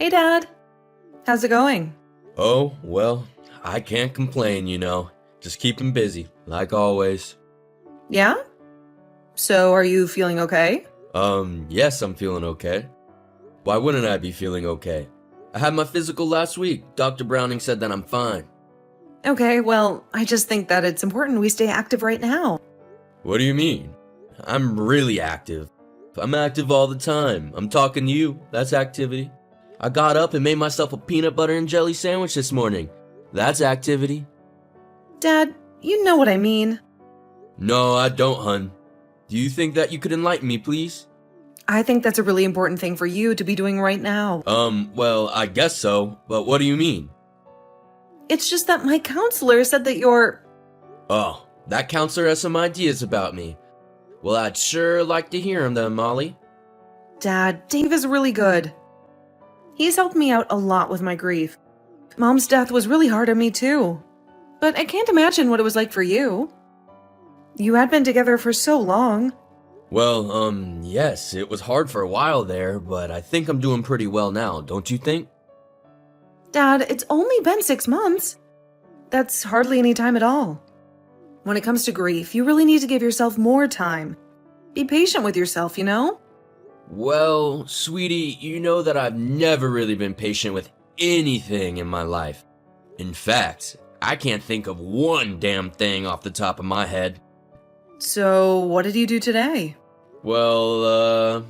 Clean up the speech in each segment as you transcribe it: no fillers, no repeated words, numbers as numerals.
Hey, Dad. How's it going? Oh, well, I can't complain, Just keeping busy, like always. Yeah? So, are you feeling okay? Yes, I'm feeling okay. Why wouldn't I be feeling okay? I had my physical last week. Dr. Browning said that I'm fine. Okay, well, I just think that it's important we stay active right now. What do you mean? I'm really active. I'm active all the time. I'm talking to you. That's activity. I got up and made myself a peanut butter and jelly sandwich this morning. That's activity. Dad, you know what I mean. No, I don't, hun. Do you think that you could enlighten me, please? I think that's a really important thing for you to be doing right now. Well, I guess so, but what do you mean? It's just that my counselor said that you're... Oh, that counselor has some ideas about me. Well, I'd sure like to hear him then, Molly. Dad, Dave is really good. He's helped me out a lot with my grief. Mom's death was really hard on me too. But I can't imagine what it was like for you. You had been together for so long. Well, yes, it was hard for a while there, but I think I'm doing pretty well now, don't you think? Dad, it's only been 6 months. That's hardly any time at all. When it comes to grief, you really need to give yourself more time. Be patient with yourself, you know? Well, sweetie, you know that I've never really been patient with anything in my life. In fact, I can't think of one damn thing off the top of my head. So, what did you do today? Well,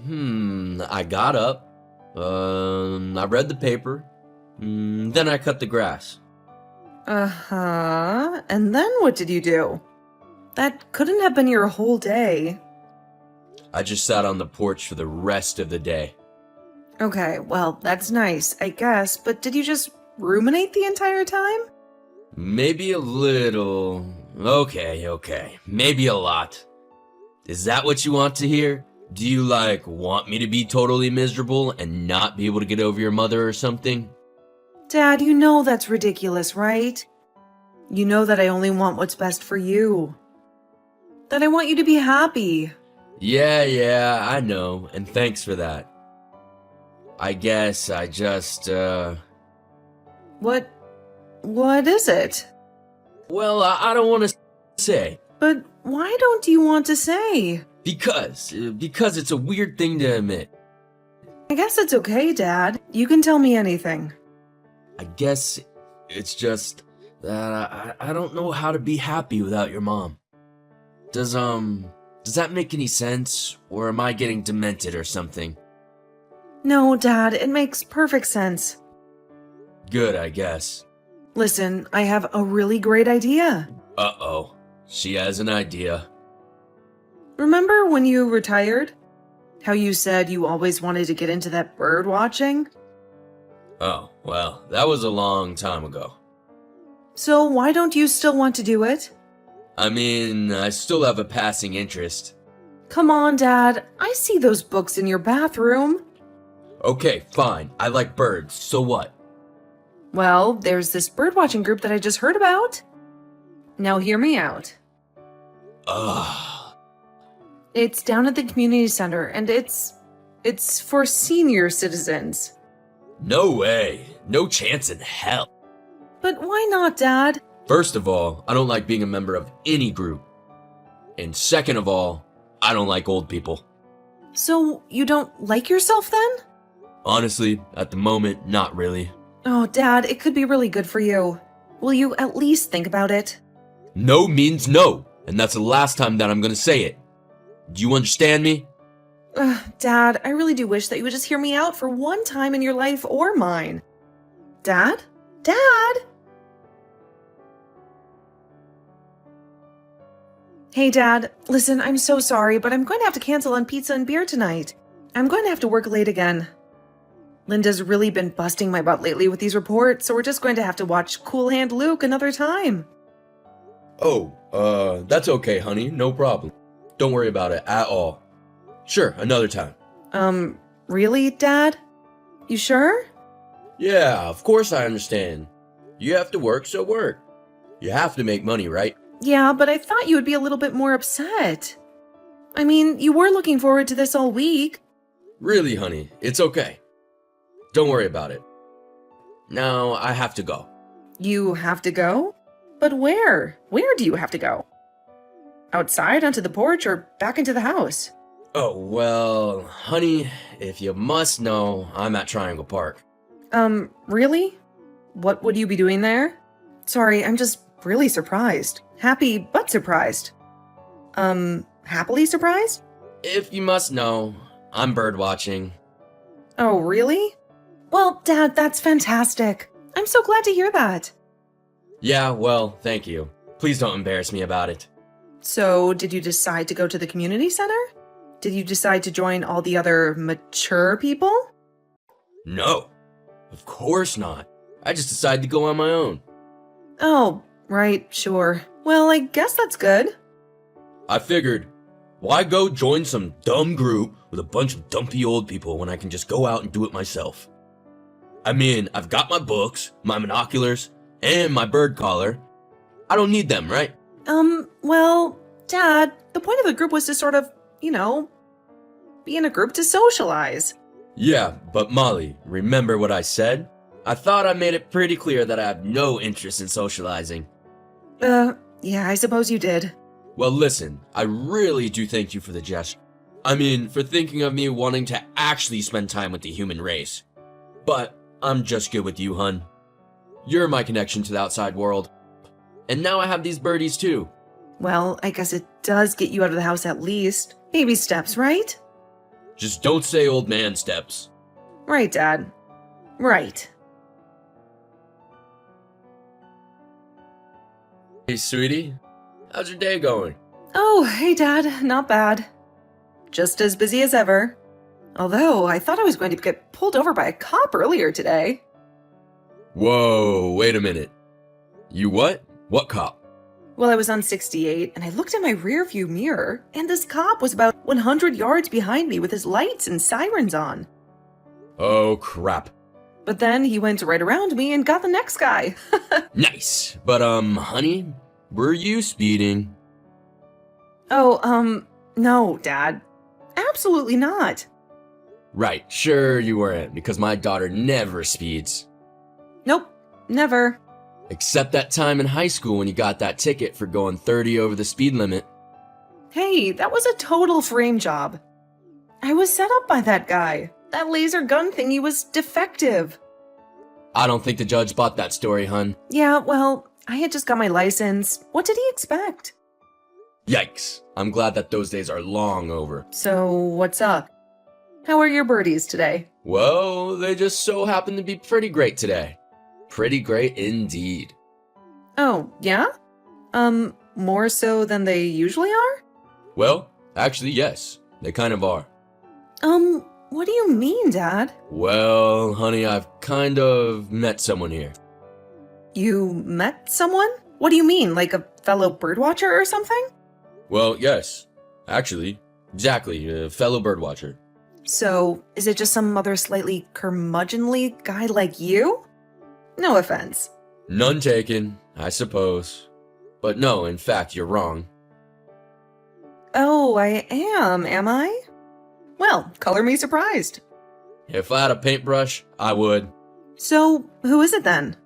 I got up, I read the paper, then I cut the grass. Uh-huh. And then what did you do? That couldn't have been your whole day. I just sat on the porch for the rest of the day. Okay, well, that's nice, I guess, but did you just ruminate the entire time? Maybe a little. Okay, maybe a lot. Is that what you want to hear? Do you, want me to be totally miserable and not be able to get over your mother or something? Dad, you know that's ridiculous, right? You know that I only want what's best for you. That I want you to be happy. Yeah, I know, and thanks for that. I guess I just, What is it? Well, I don't want to say. But why don't you want to say? Because it's a weird thing to admit. I guess it's okay, Dad. You can tell me anything. I guess it's just that I don't know how to be happy without your mom. Does that make any sense? Or am I getting demented or something? No, Dad, it makes perfect sense. Good, I guess. Listen, I have a really great idea. Uh-oh. She has an idea. Remember when you retired? How you said you always wanted to get into that bird watching? Oh, well, that was a long time ago. So why don't you still want to do it? I mean, I still have a passing interest. Come on, Dad. I see those books in your bathroom. Okay, fine. I like birds, so what? Well, there's this birdwatching group that I just heard about. Now hear me out. Ugh. It's down at the community center, and it's for senior citizens. No way. No chance in hell. But why not, Dad? First of all, I don't like being a member of any group. And second of all, I don't like old people. So you don't like yourself then? Honestly, at the moment, not really. Oh, Dad, it could be really good for you. Will you at least think about it? No means no, and that's the last time that I'm gonna say it. Do you understand me? Dad, I really do wish that you would just hear me out for one time in your life or mine. Dad? Dad? Hey, Dad. Listen, I'm so sorry, but I'm going to have to cancel on pizza and beer tonight. I'm going to have to work late again. Linda's really been busting my butt lately with these reports, so we're just going to have to watch Cool Hand Luke another time. Oh, that's okay, honey. No problem. Don't worry about it at all. Sure, another time. Really, Dad? You sure? Yeah, of course I understand. You have to work, so work. You have to make money, right? Yeah, but I thought you would be a little bit more upset. I mean, you were looking forward to this all week. Really, honey, it's okay. Don't worry about it. Now I have to go. You have to go? But where? Where do you have to go? Outside onto the porch or back into the house? Oh, well, honey, if you must know, I'm at Triangle Park. Really? What would you be doing there? Sorry, I'm just really surprised. Happy, but surprised. Happily surprised? If you must know, I'm bird watching. Oh, really? Well, Dad, that's fantastic. I'm so glad to hear that. Yeah, well, thank you. Please don't embarrass me about it. So, did you decide to go to the community center? Did you decide to join all the other mature people? No, of course not. I just decided to go on my own. Oh, right, sure. Well, I guess that's good. I figured, why go join some dumb group with a bunch of dumpy old people when I can just go out and do it myself? I mean, I've got my books, my binoculars, and my bird collar. I don't need them, right? Well, Dad, the point of the group was to sort of, be in a group to socialize. Yeah, but Molly, remember what I said? I thought I made it pretty clear that I have no interest in socializing. Yeah, I suppose you did. Well, listen, I really do thank you for the gesture. I mean, for thinking of me wanting to actually spend time with the human race. But I'm just good with you, hun. You're my connection to the outside world. And now I have these birdies too. Well, I guess it does get you out of the house at least. Baby steps, right? Just don't say old man steps. Right, Dad. Right. Hey, sweetie. How's your day going? Oh, hey, Dad. Not bad. Just as busy as ever. Although, I thought I was going to get pulled over by a cop earlier today. Whoa, wait a minute. You what? What cop? Well, I was on 68, and I looked in my rearview mirror, and this cop was about 100 yards behind me with his lights and sirens on. Oh, crap. But then he went right around me and got the next guy. Nice. But, honey, were you speeding? Oh, no, Dad. Absolutely not. Right, sure you weren't, because my daughter never speeds. Nope, never. Except that time in high school when you got that ticket for going 30 over the speed limit. Hey, that was a total frame job. I was set up by that guy. That laser gun thingy was defective. I don't think the judge bought that story, hun. Yeah, well, I had just got my license. What did he expect? Yikes. I'm glad that those days are long over. So, what's up? How are your birdies today? Well, they just so happen to be pretty great today. Pretty great indeed. Oh, yeah? More so than they usually are? Well, actually, yes. They kind of are. What do you mean, Dad? Well, honey, I've kind of met someone here. You met someone? What do you mean, like a fellow birdwatcher or something? Well, yes. Actually, exactly, a fellow birdwatcher. So, is it just some other slightly curmudgeonly guy like you? No offense. None taken, I suppose. But no, in fact, you're wrong. Oh, I am I? Well, color me surprised. If I had a paintbrush, I would. So, who is it then?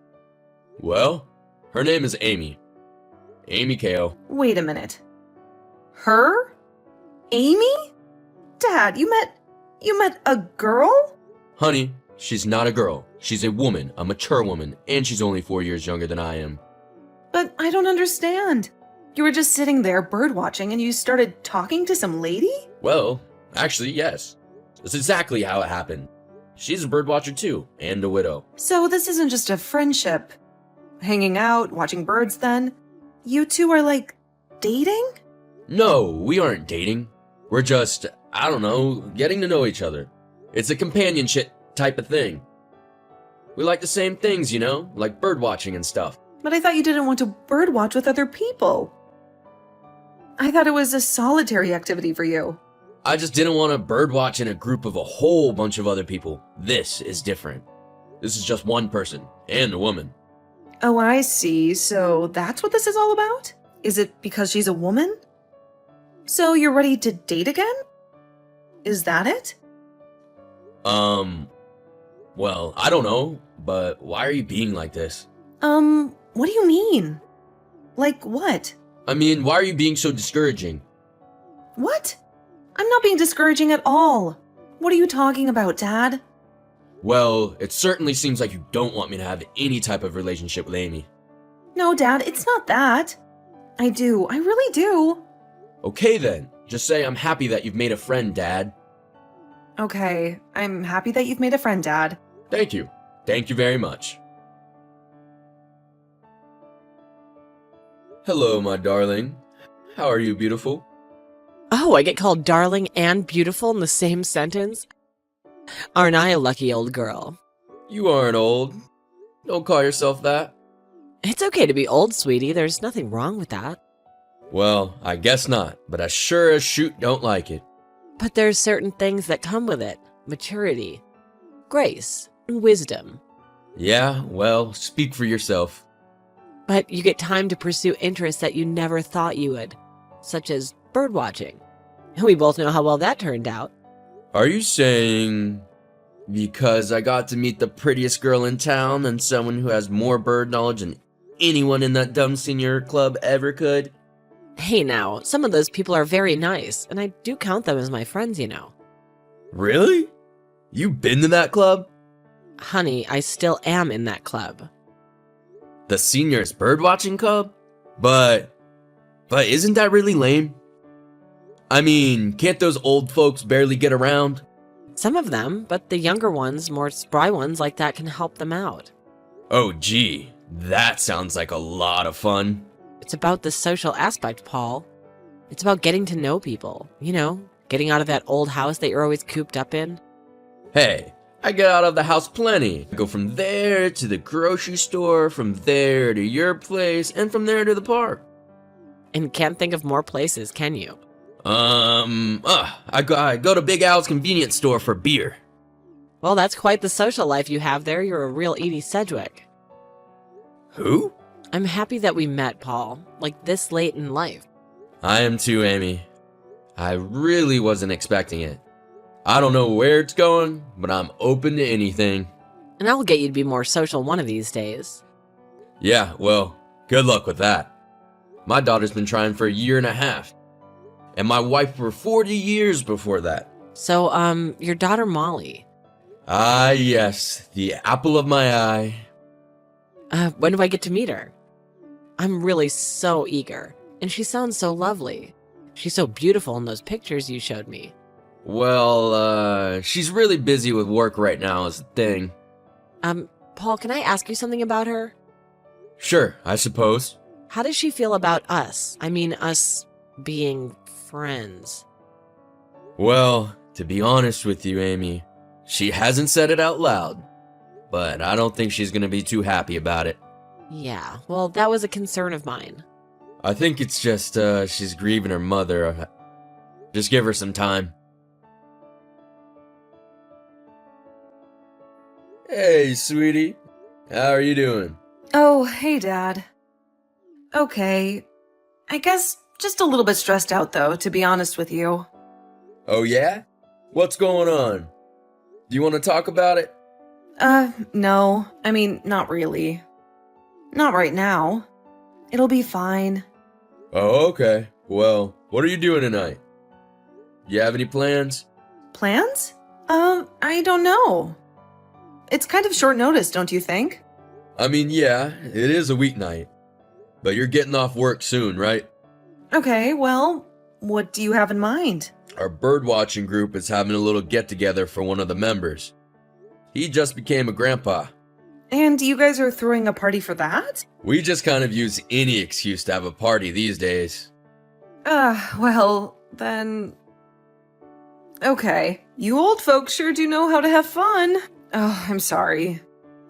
Well, her name is Amy. Amy Kao. Wait a minute. Her? Amy? Dad, you met a girl? Honey, she's not a girl. She's a woman, a mature woman, and she's only 4 years younger than I am. But I don't understand. You were just sitting there birdwatching and you started talking to some lady? Well, actually, yes. That's exactly how it happened. She's a birdwatcher too, and a widow. So this isn't just a friendship. Hanging out, watching birds then? You two are like, dating? No, we aren't dating. We're just, I don't know, getting to know each other. It's a companionship type of thing. We like the same things, you know, like birdwatching and stuff. But I thought you didn't want to birdwatch with other people. I thought it was a solitary activity for you. I just didn't want to birdwatch in a group of a whole bunch of other people. This is different. This is just one person, and a woman. Oh, I see. So that's what this is all about? Is it because she's a woman? So you're ready to date again? Is that it? Well, I don't know, but why are you being like this? What do you mean? Like what? I mean, why are you being so discouraging? What? I'm not being discouraging at all. What are you talking about, Dad? Well, it certainly seems like you don't want me to have any type of relationship with Amy. No, Dad, it's not that. I do. I really do. Okay then, just say I'm happy that you've made a friend, Dad. Okay, I'm happy that you've made a friend, Dad. Thank you. Thank you very much. Hello, my darling. How are you, beautiful? Oh, I get called darling and beautiful in the same sentence? Aren't I a lucky old girl? You aren't old. Don't call yourself that. It's okay to be old, sweetie. There's nothing wrong with that. Well, I guess not, but I sure as shoot don't like it. But there's certain things that come with it. Maturity, grace, and wisdom. Yeah, well, speak for yourself. But you get time to pursue interests that you never thought you would, such as birdwatching. And we both know how well that turned out. Are you saying because I got to meet the prettiest girl in town and someone who has more bird knowledge than anyone in that dumb senior club ever could? Hey now, some of those people are very nice, and I do count them as my friends, you know. Really? You been to that club? Honey, I still am in that club. The seniors birdwatching club? But isn't that really lame? I mean, can't those old folks barely get around? Some of them, but the younger ones, more spry ones like that, can help them out. Oh gee, that sounds like a lot of fun. It's about the social aspect, Paul. It's about getting to know people, you know, getting out of that old house that you're always cooped up in. Hey, I get out of the house plenty. I go from there to the grocery store, from there to your place, and from there to the park. And can't think of more places, can you? I go to Big Al's convenience store for beer. Well, that's quite the social life you have there. You're a real Edie Sedgwick. Who? I'm happy that we met, Paul, like this late in life. I am too, Amy. I really wasn't expecting it. I don't know where it's going, but I'm open to anything. And I'll get you to be more social one of these days. Yeah, well, good luck with that. My daughter's been trying for 1.5 years. And my wife for 40 years before that. So, your daughter Molly. Ah, yes, the apple of my eye. When do I get to meet her? I'm really so eager, and she sounds so lovely. She's so beautiful in those pictures you showed me. Well, she's really busy with work right now is the thing. Paul, can I ask you something about her? Sure, I suppose. How does she feel about us? I mean, us being friends. Well, to be honest with you, Amy, she hasn't said it out loud, but I don't think she's gonna be too happy about it. Yeah, well, that was a concern of mine. I think it's just, she's grieving her mother. Just give her some time. Hey, sweetie. How are you doing? Oh, hey, Dad. Okay. I guess just a little bit stressed out, though, to be honest with you. Oh, yeah? What's going on? Do you want to talk about it? No. I mean, not really. Not right now. It'll be fine. Oh, okay. Well, what are you doing tonight? You have any plans? Plans? I don't know. It's kind of short notice, don't you think? I mean, yeah, it is a weeknight. But you're getting off work soon, right? Okay, well, what do you have in mind? Our birdwatching group is having a little get-together for one of the members. He just became a grandpa. And you guys are throwing a party for that? We just kind of use any excuse to have a party these days. Well, then... Okay, you old folks sure do know how to have fun. Oh, I'm sorry.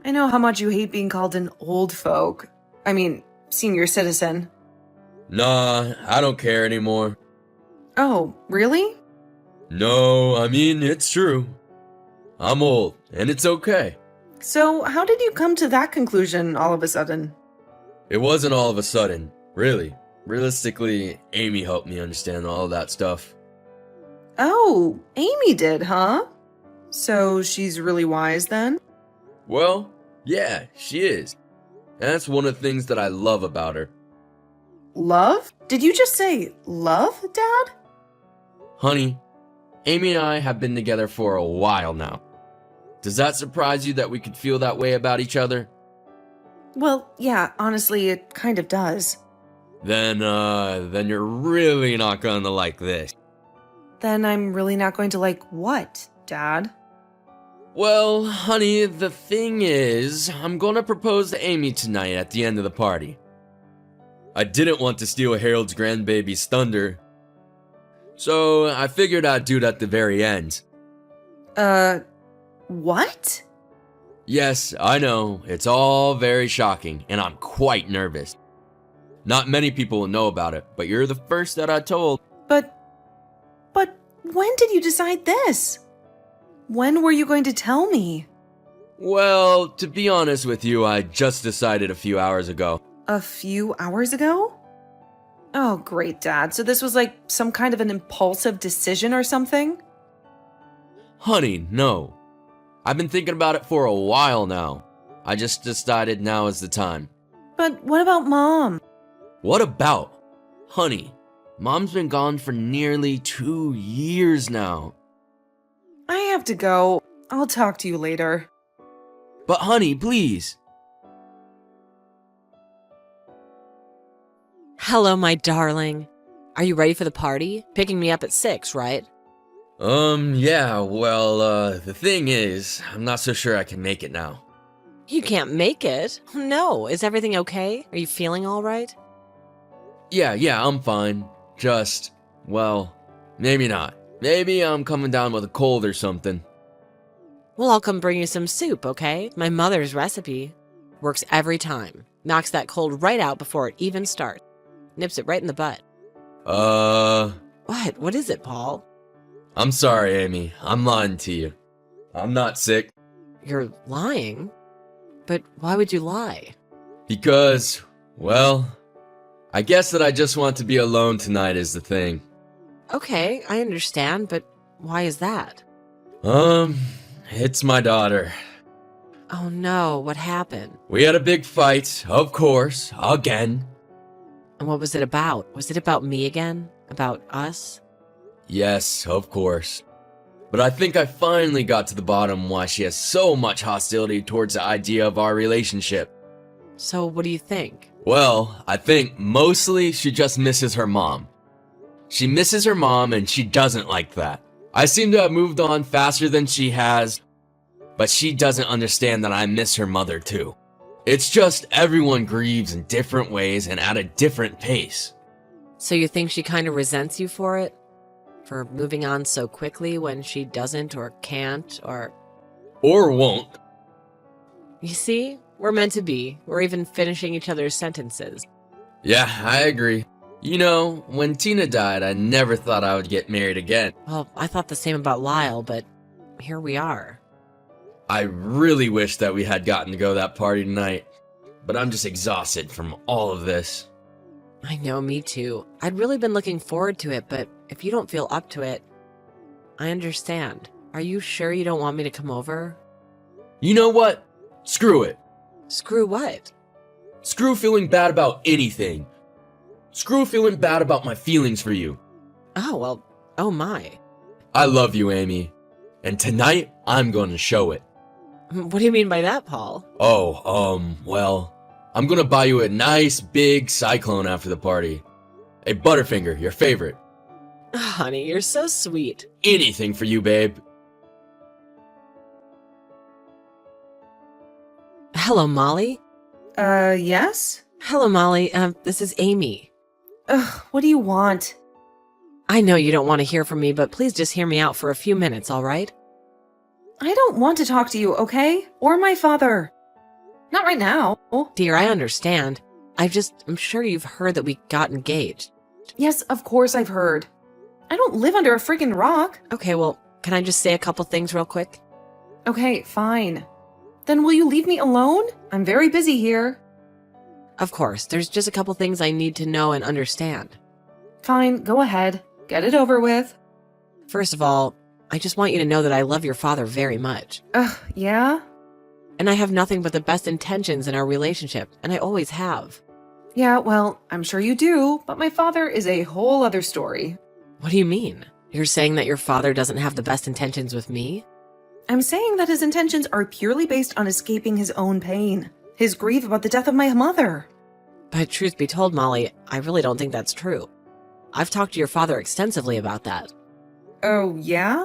I know how much you hate being called an old folk. I mean, senior citizen. Nah, I don't care anymore. Oh, really? No, I mean, it's true. I'm old, and it's okay. So, how did you come to that conclusion all of a sudden? It wasn't all of a sudden, really. Realistically, Amy helped me understand all of that stuff. Oh, Amy did, huh? So she's really wise then? Well, yeah, she is. And that's one of the things that I love about her. Love? Did you just say love, Dad? Honey, Amy and I have been together for a while now. Does that surprise you that we could feel that way about each other? Well, yeah, honestly, it kind of does. Then you're really not gonna like this. Then I'm really not going to like what, Dad? Well, honey, the thing is, I'm gonna propose to Amy tonight at the end of the party. I didn't want to steal Harold's grandbaby's thunder, so I figured I'd do it at the very end. What? Yes, I know, it's all very shocking, and I'm quite nervous. Not many people will know about it, but you're the first that I told. But when did you decide this? When were you going to tell me? Well, to be honest with you, I just decided a few hours ago. A few hours ago? Oh, great, Dad. So this was like some kind of an impulsive decision or something? Honey, no. I've been thinking about it for a while now. I just decided now is the time. But what about Mom? What about? Honey, Mom's been gone for nearly 2 years now. I have to go. I'll talk to you later. But honey, please. Hello, my darling. Are you ready for the party? Picking me up at 6, right? Yeah, well, the thing is, I'm not so sure I can make it now. You can't make it. No, is everything okay? Are you feeling all right? Yeah, I'm fine. Just, well, maybe not. Maybe I'm coming down with a cold or something. Well, I'll come bring you some soup, okay? My mother's recipe. Works every time. Knocks that cold right out before it even starts. Nips it right in the butt. What? What is it, Paul? I'm sorry, Amy. I'm lying to you. I'm not sick. You're lying? But why would you lie? Because, well, I guess that I just want to be alone tonight is the thing. Okay, I understand, but why is that? It's my daughter. Oh no, what happened? We had a big fight, of course, again. And what was it about? Was it about me again? About us? Yes, of course. But I think I finally got to the bottom why she has so much hostility towards the idea of our relationship. So what do you think? Well, I think mostly she just misses her mom. She misses her mom and she doesn't like that. I seem to have moved on faster than she has, but she doesn't understand that I miss her mother too. It's just everyone grieves in different ways and at a different pace. So you think she kind of resents you for it? For moving on so quickly when she doesn't or can't or... Or won't. You see? We're meant to be. We're even finishing each other's sentences. Yeah, I agree. You know, when Tina died, I never thought I would get married again. Well, I thought the same about Lyle, but here we are. I really wish that we had gotten to go to that party tonight, but I'm just exhausted from all of this. I know, me too. I'd really been looking forward to it, but if you don't feel up to it, I understand. Are you sure you don't want me to come over? You know what? Screw it. Screw what? Screw feeling bad about anything. Screw feeling bad about my feelings for you. Oh, well, oh my. I love you, Amy. And tonight, I'm going to show it. What do you mean by that, Paul? Well, I'm gonna buy you a nice big Cyclone after the party. A Butterfinger, your favorite. Honey, you're so sweet. Anything for you, babe. Hello, Molly. Yes? Hello, Molly. This is Amy. Ugh, what do you want? I know you don't want to hear from me, but please just hear me out for a few minutes, all right? I don't want to talk to you, okay? Or my father. Not right now. Dear, I understand. I'm sure you've heard that we got engaged. Yes, of course I've heard. I don't live under a freaking rock. Okay, well, can I just say a couple things real quick? Okay, fine. Then will you leave me alone? I'm very busy here. Of course, there's just a couple things I need to know and understand. Fine, go ahead. Get it over with. First of all, I just want you to know that I love your father very much. Ugh, yeah? And And I have nothing but the best intentions in our relationship, and I always have. Yeah, well, I'm sure you do, but my father is a whole other story. What do you mean? You're saying that your father doesn't have the best intentions with me? I'm saying that his intentions are purely based on escaping his own pain, his grief about the death of my mother. But truth be told, Molly, I really don't think that's true. I've talked to your father extensively about that. Oh, yeah?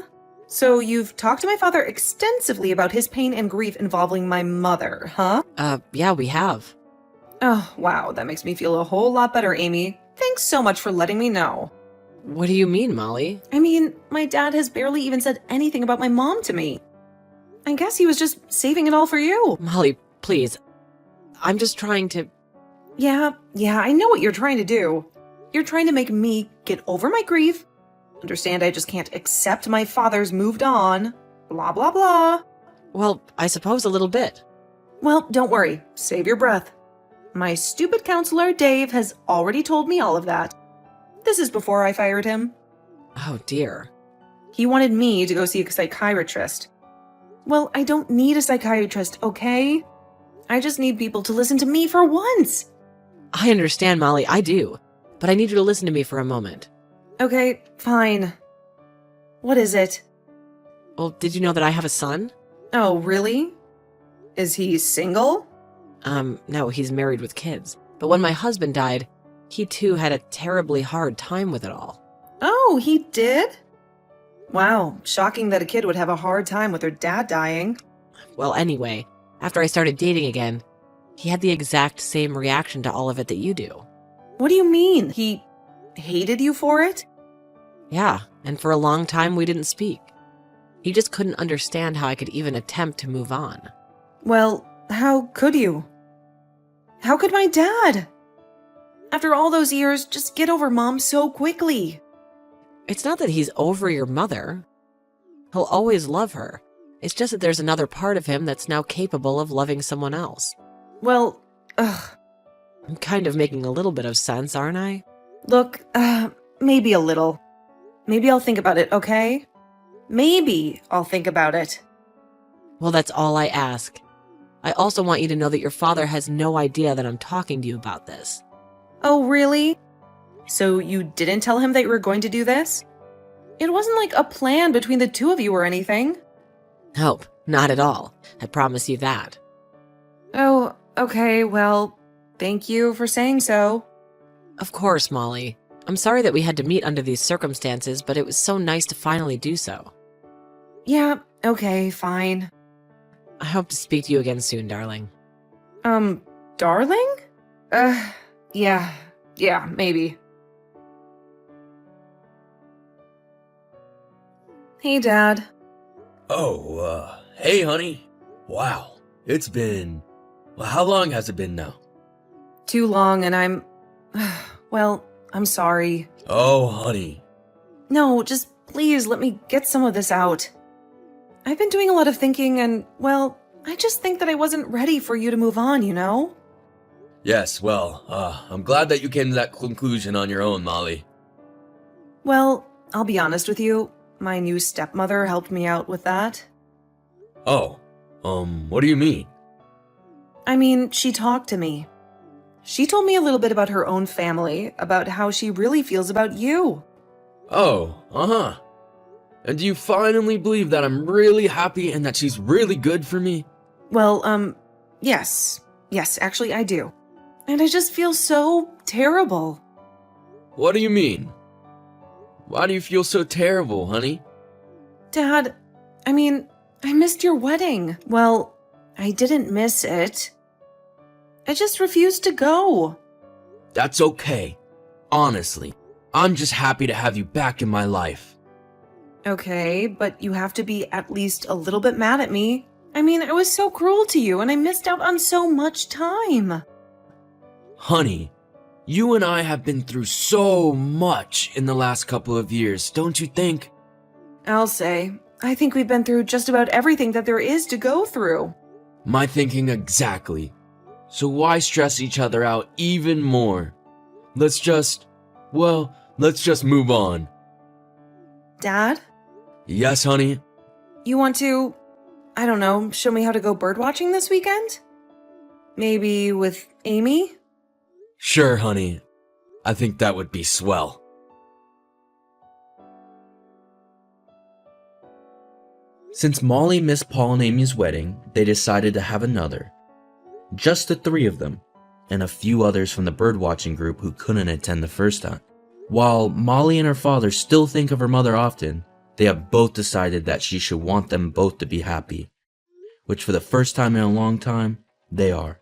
So you've talked to my father extensively about his pain and grief involving my mother, huh? Yeah, we have. Oh, wow, that makes me feel a whole lot better, Amy. Thanks so much for letting me know. What do you mean, Molly? I mean, my dad has barely even said anything about my mom to me. I guess he was just saving it all for you. Molly, please. I'm just trying to... Yeah, I know what you're trying to do. You're trying to make me get over my grief, understand I just can't accept my father's moved on, blah, blah, blah. Well, I suppose a little bit. Well, don't worry. Save your breath. My stupid counselor, Dave, has already told me all of that. This is before I fired him. Oh, dear. He wanted me to go see a psychiatrist. Well, I don't need a psychiatrist, okay? I just need people to listen to me for once. I understand, Molly, I do. But I need you to listen to me for a moment. Okay, fine. What is it? Well, did you know that I have a son? Oh, really? Is he single? No, he's married with kids. But when my husband died, he too had a terribly hard time with it all. Oh, he did? Wow, shocking that a kid would have a hard time with their dad dying. Well, anyway, after I started dating again, he had the exact same reaction to all of it that you do. What do you mean? He hated you for it? Yeah, and for a long time we didn't speak. He just couldn't understand how I could even attempt to move on. Well, how could you? How could my dad? After all those years, just get over Mom so quickly. It's not that he's over your mother. He'll always love her. It's just that there's another part of him that's now capable of loving someone else. Well, ugh. I'm kind of making a little bit of sense, aren't I? Look, maybe a little. Maybe I'll think about it, okay? Maybe I'll think about it. Well, that's all I ask. I also want you to know that your father has no idea that I'm talking to you about this. Oh, really? So you didn't tell him that you were going to do this? It wasn't like a plan between the two of you or anything. Nope, not at all. I promise you that. Oh, okay, well, thank you for saying so. Of course, Molly. I'm sorry that we had to meet under these circumstances, but it was so nice to finally do so. Yeah, okay, fine. I hope to speak to you again soon, darling. Darling? Yeah, maybe. Hey, Dad. Oh, hey, honey. Wow, it's been... Well, how long has it been now? Too long, and I'm... Well, I'm sorry. Oh, honey. No, just please let me get some of this out. I've been doing a lot of thinking, and, well, I just think that I wasn't ready for you to move on, you know? Yes, well, I'm glad that you came to that conclusion on your own, Molly. Well, I'll be honest with you. My new stepmother helped me out with that. Oh, what do you mean? I mean, she talked to me. She told me a little bit about her own family, about how she really feels about you. Oh, uh-huh. And do you finally believe that I'm really happy and that she's really good for me? Well, yes. Yes, actually, I do. And I just feel so terrible. What do you mean? Why do you feel so terrible, honey? Dad, I mean, I missed your wedding. Well, I didn't miss it. I just refused to go. That's okay. Honestly, I'm just happy to have you back in my life. Okay, but you have to be at least a little bit mad at me. I mean, I was so cruel to you and I missed out on so much time. Honey, you and I have been through so much in the last couple of years, don't you think? I'll say, I think we've been through just about everything that there is to go through. My thinking exactly. So why stress each other out even more? Let's just move on. Dad, Yes, honey? you want to I don't know, show me how to go birdwatching this weekend? Maybe with Amy? Sure, honey. I think that would be swell. Since Molly missed Paul and Amy's wedding, they decided to have another. Just the three of them, and a few others from the birdwatching group who couldn't attend the first time. While Molly and her father still think of her mother often, they have both decided that she should want them both to be happy, which for the first time in a long time, they are.